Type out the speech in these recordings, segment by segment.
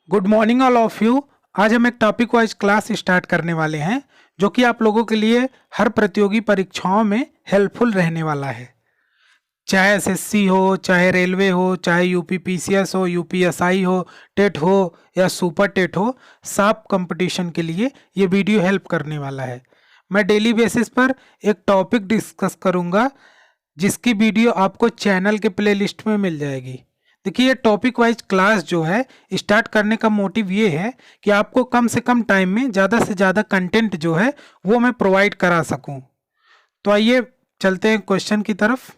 Good morning all of you. आज हम एक टॉपिक वाइज क्लास स्टार्ट करने वाले हैं जो कि आप लोगों के लिए हर प्रतियोगी परीक्षाओं में हेल्पफुल रहने वाला है। चाहे एसएससी हो, चाहे रेलवे हो, चाहे यूपी पीसीएस हो, यूपीएसआई हो, टेट हो या सुपर टेट हो, सब कंपटीशन के लिए ये वीडियो हेल्प करने वाला है। मैं डेली बेसिस पर एक टॉपिक डिस्कस करूँगा जिसकी वीडियो आपको चैनल के प्लेलिस्ट में मिल जाएगी। देखिए, ये टॉपिक वाइज क्लास जो है स्टार्ट करने का मोटिव ये है कि आपको कम से कम टाइम में ज़्यादा से ज़्यादा कंटेंट जो है वो मैं प्रोवाइड करा सकूं। तो आइए चलते हैं क्वेश्चन की तरफ।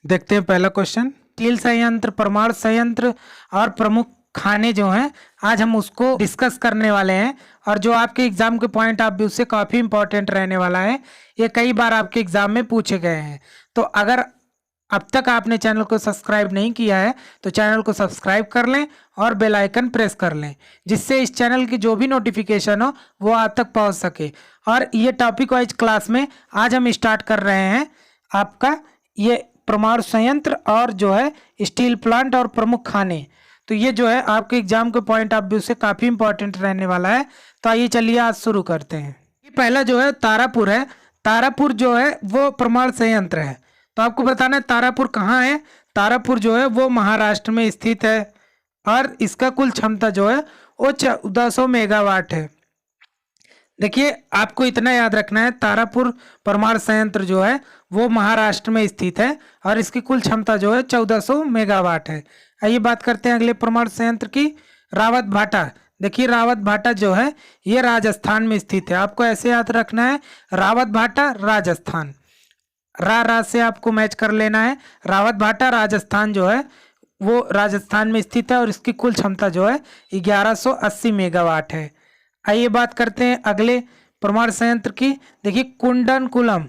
देखते हैं पहला क्वेश्चन। स्टील संयंत्र, परमाणु संयंत्र और प्रमुख खाने जो हैं आज हम उसको डिस्कस करने वाले हैं। और जो आपके एग्जाम के पॉइंट ऑफ व्यू से काफ़ी इंपॉर्टेंट रहने वाला है, ये कई बार आपके एग्जाम में पूछे गए हैं। तो अगर अब तक आपने चैनल को सब्सक्राइब नहीं किया है तो चैनल को सब्सक्राइब कर लें और बेल आइकन प्रेस कर लें, जिससे इस चैनल की जो भी नोटिफिकेशन हो वो आप तक पहुंच सके। और ये टॉपिक वाइज क्लास में आज हम स्टार्ट कर रहे हैं आपका ये परमाणु संयंत्र और जो है स्टील प्लांट और प्रमुख खाने। तो ये जो है आपके एग्जाम के पॉइंट ऑफ व्यू से काफ़ी इंपॉर्टेंट रहने वाला है। तो आइए चलिए आज शुरू करते हैं। पहला जो है तारापुर है। तारापुर जो है वो परमाणु संयंत्र है। तो आपको बताना है तारापुर कहाँ है। तारापुर जो है वो महाराष्ट्र में स्थित है और इसका कुल क्षमता जो है वो 1400 मेगावाट है। देखिए, आपको इतना याद रखना है, तारापुर परमाणु संयंत्र जो है वो महाराष्ट्र में स्थित है और इसकी कुल क्षमता जो है 1400 मेगावाट है। आइए बात करते हैं अगले परमाणु संयंत्र की, रावत भाटा। देखिए, रावत भाटा जो है ये राजस्थान में स्थित है। आपको ऐसे याद रखना है, रावत भाटा राजस्थान, रा से आपको मैच कर लेना है। रावत भाटा राजस्थान जो है वो राजस्थान में स्थित है और इसकी कुल क्षमता जो है 1180 मेगावाट है। आइए बात करते हैं अगले परमाणु संयंत्र की। देखिए, कुंडनकुलम।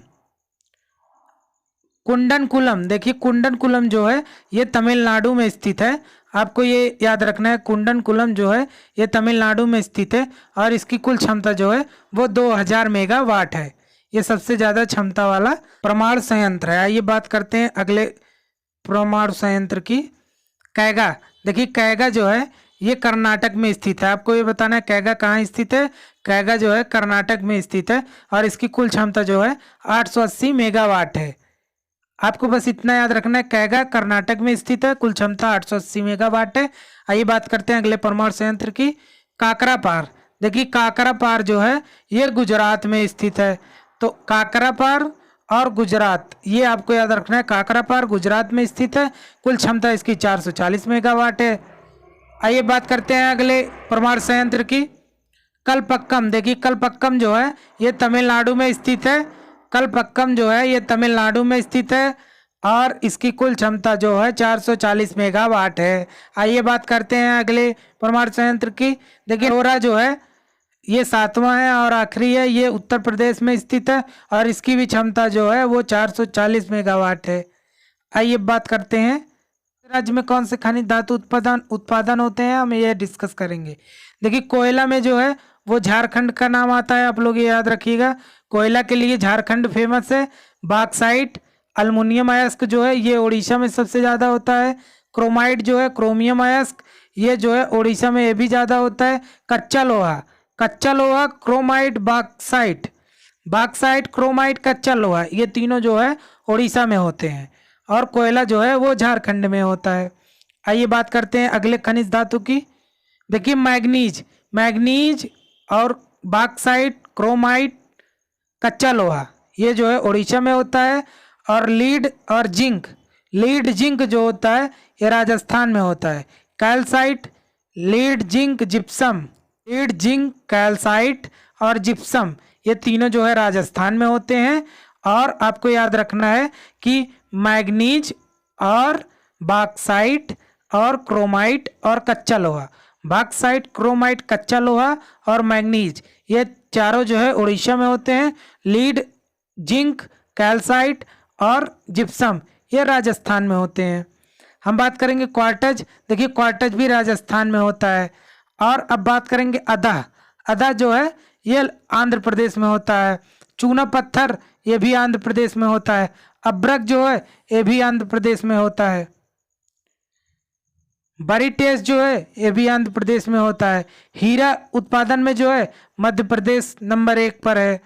कुंडनकुलम, देखिए कुंडनकुलम जो है ये तमिलनाडु में स्थित है। आपको ये याद रखना है, कुंडनकुलम जो है ये तमिलनाडु में स्थित है और इसकी कुल क्षमता जो है वो 2000 मेगावाट है। ये सबसे ज़्यादा क्षमता वाला परमाणु संयंत्र है। आइए बात करते हैं अगले परमाणु संयंत्र की, कैगा। देखिए, कैगा जो है ये कर्नाटक में स्थित है। आपको ये बताना है कैगा कहाँ स्थित है। कैगा जो है कर्नाटक में स्थित है और इसकी कुल क्षमता जो है 880 मेगावाट है। आपको बस इतना याद रखना है, कैगा कर्नाटक में स्थित है, कुल क्षमता 880 मेगावाट है। आइए बात करते हैं अगले परमाणु संयंत्र की, काकरापार। देखिए, काकरापार जो है ये गुजरात में स्थित है। तो काकरापार और गुजरात, ये आपको याद रखना है, काकरापार गुजरात में स्थित है, कुल क्षमता इसकी 440 मेगावाट है। आइए बात करते हैं अगले परमाणु संयंत्र की, कलपक्कम। देखिए, कलपक्कम जो है ये तमिलनाडु में स्थित है। कलपक्कम जो है ये तमिलनाडु में स्थित है और इसकी कुल क्षमता जो है 440 मेगावाट है। आइए बात करते हैं अगले परमाणु संयंत्र की। देखिए, लोरा जो है ये 7वां है और आखिरी है, ये उत्तर प्रदेश में स्थित है और इसकी भी क्षमता जो है वो 440 मेगावाट है। आइए बात करते हैं राज्य में कौन से खनिज धातु उत्पादन होते हैं, हम ये डिस्कस करेंगे। देखिए, कोयला में जो है वो झारखंड का नाम आता है, आप लोग ये याद रखिएगा। कोयला के लिए झारखंड फेमस है। बॉक्साइट, अल्मुनियम अयस्क जो है ये उड़ीसा में सबसे ज़्यादा होता है। क्रोमाइट जो है, क्रोमियम अयस्क, ये जो है उड़ीसा में ये भी ज़्यादा होता है। कच्चा लोहा, कच्चा लोहा, क्रोमाइट, बॉक्साइट, बॉक्साइट, क्रोमाइट, कच्चा लोहा, ये तीनों जो है उड़ीसा में होते हैं और कोयला जो है वो झारखंड में होता है। आइए बात करते हैं अगले खनिज धातु की। देखिए, मैग्नीज, मैग्नीज और बॉक्साइट, क्रोमाइट, कच्चा लोहा, ये जो है उड़ीसा में होता है। और लीड और जिंक, लीड जिंक जो होता है ये राजस्थान में होता है। Calcite, lead zinc, gypsum, lead zinc, calcite और जिप्सम, ये तीनों जो है राजस्थान में होते हैं। और आपको याद रखना है कि मैग्नीज और बॉक्साइट और क्रोमाइट और कच्चा लोहा, बॉक्साइट, क्रोमाइट, कच्चा लोहा और मैग्नीज, ये चारों जो है उड़ीसा में होते हैं। लीड, जिंक, कैल्साइट और जिप्सम ये राजस्थान में होते हैं। हम बात करेंगे क्वार्टज। देखिए, क्वार्टज भी राजस्थान में होता है। और अब बात करेंगे अदा। अदा जो है ये आंध्र प्रदेश में होता है। चूना पत्थर ये भी आंध्र प्रदेश में होता है। अब्रक जो है ये भी आंध्र प्रदेश में होता है। बरी टेस्ट जो है ये भी आंध्र प्रदेश में होता है। हीरा उत्पादन में जो है मध्य प्रदेश नंबर 1 पर है।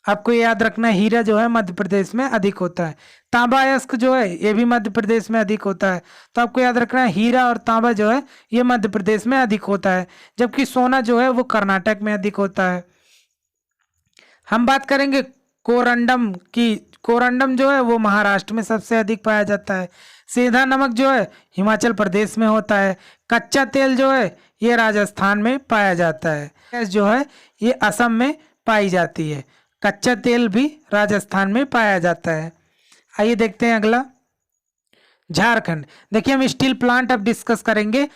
आपको ये याद रखना है, हीरा जो है मध्य प्रदेश में अधिक होता है। तांबा अयस्क जो है ये भी मध्य प्रदेश में अधिक होता है। तो आपको याद रखना है हीरा और तांबा जो है ये मध्य प्रदेश में अधिक होता है, जबकि सोना जो है वो कर्नाटक में अधिक होता है। हम बात करेंगे कोरंडम की। कोरंडम जो है वो महाराष्ट्र में सबसे अधिक पाया जाता है। सेंधा नमक जो है हिमाचल प्रदेश में होता है। कच्चा तेल जो है ये राजस्थान में पाया जाता है। गैस जो है ये असम में पाई जाती है। कच्चा तेल भी राजस्थान में पाया जाता है। आइए देखते हैं अगला, झारखंड। देखिए हम स्टील प्लांट अब डिस्कस करेंगे।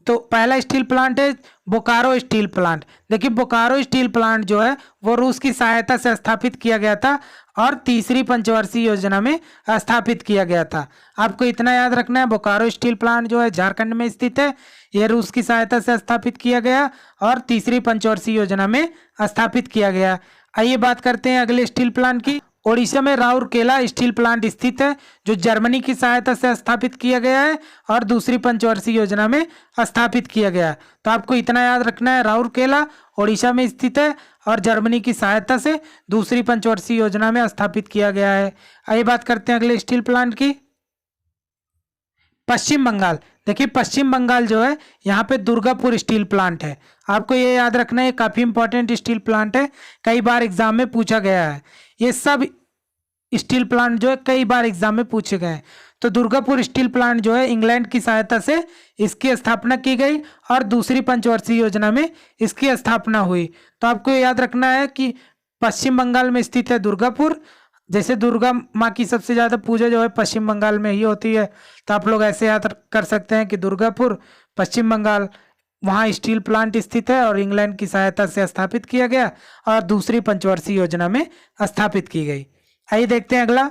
तो पहला स्टील प्लांट है बोकारो स्टील प्लांट। देखिए बोकारो स्टील प्लांट जो है वो रूस की सहायता से स्थापित किया गया था और तीसरी पंचवर्षीय योजना में स्थापित किया गया था। आपको इतना याद रखना है, बोकारो स्टील प्लांट जो है झारखंड में स्थित है। यह रूस की सहायता से स्थापित किया गया और तीसरी पंचवर्षीय योजना में स्थापित किया गया। आइए बात करते हैं अगले स्टील प्लांट की। ओडिशा में राउरकेला स्टील प्लांट स्थित है, जो जर्मनी की सहायता से स्थापित किया गया है और दूसरी पंचवर्षीय योजना में स्थापित किया गया। तो आपको इतना याद रखना है, राउरकेला ओडिशा में स्थित है और जर्मनी की सहायता से दूसरी पंचवर्षीय योजना में स्थापित किया गया है। आइए बात करते हैं अगले स्टील प्लांट की। पश्चिम बंगाल। देखिए पश्चिम बंगाल जो है यहाँ पे दुर्गापुर स्टील प्लांट है। आपको ये याद रखना है, काफ़ी इंपॉर्टेंट स्टील प्लांट है, कई बार एग्जाम में पूछा गया है। ये सब स्टील प्लांट जो है कई बार एग्जाम में पूछे गए हैं। तो दुर्गापुर स्टील प्लांट जो है इंग्लैंड की सहायता से इसकी स्थापना की गई और दूसरी पंचवर्षीय योजना में इसकी स्थापना हुई। तो आपको याद रखना है कि पश्चिम बंगाल में स्थित है दुर्गापुर। जैसे दुर्गा माँ की सबसे ज़्यादा पूजा जो है पश्चिम बंगाल में ही होती है, तो आप लोग ऐसे याद कर सकते हैं कि दुर्गापुर पश्चिम बंगाल, वहाँ स्टील प्लांट स्थित है और इंग्लैंड की सहायता से स्थापित किया गया और दूसरी पंचवर्षीय योजना में स्थापित की गई। आइए देखते हैं अगला,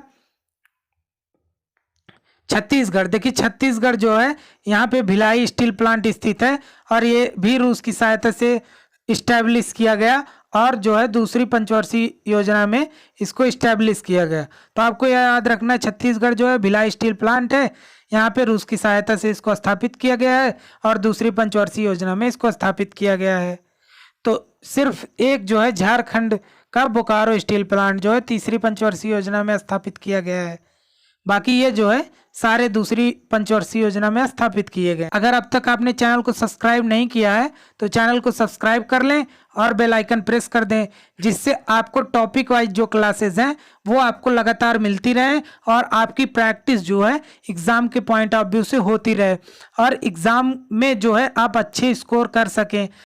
छत्तीसगढ़। देखिए छत्तीसगढ़ जो है यहाँ पे भिलाई स्टील प्लांट स्थित है और ये भी रूस की सहायता से इस्टेब्लिश किया गया और जो है दूसरी पंचवर्षीय योजना में इसको इस्टेब्लिश किया गया। तो आपको यह याद रखना है, छत्तीसगढ़ जो है भिलाई स्टील प्लांट है, यहाँ पे रूस की सहायता से इसको स्थापित किया गया है और दूसरी पंचवर्षीय योजना में इसको स्थापित किया गया है। तो सिर्फ एक जो है झारखंड का बोकारो स्टील प्लांट जो है तीसरी पंचवर्षीय योजना में स्थापित किया गया है। बाकी ये जो है सारे दूसरी पंचवर्षीय योजना में स्थापित किए गए। अगर अब तक आपने चैनल को सब्सक्राइब नहीं किया है तो चैनल को सब्सक्राइब कर लें और बेल आइकन प्रेस कर दें, जिससे आपको टॉपिक वाइज जो क्लासेस हैं वो आपको लगातार मिलती रहे और आपकी प्रैक्टिस जो है एग्ज़ाम के पॉइंट ऑफ व्यू से होती रहे और एग्ज़ाम में जो है आप अच्छे स्कोर कर सकें।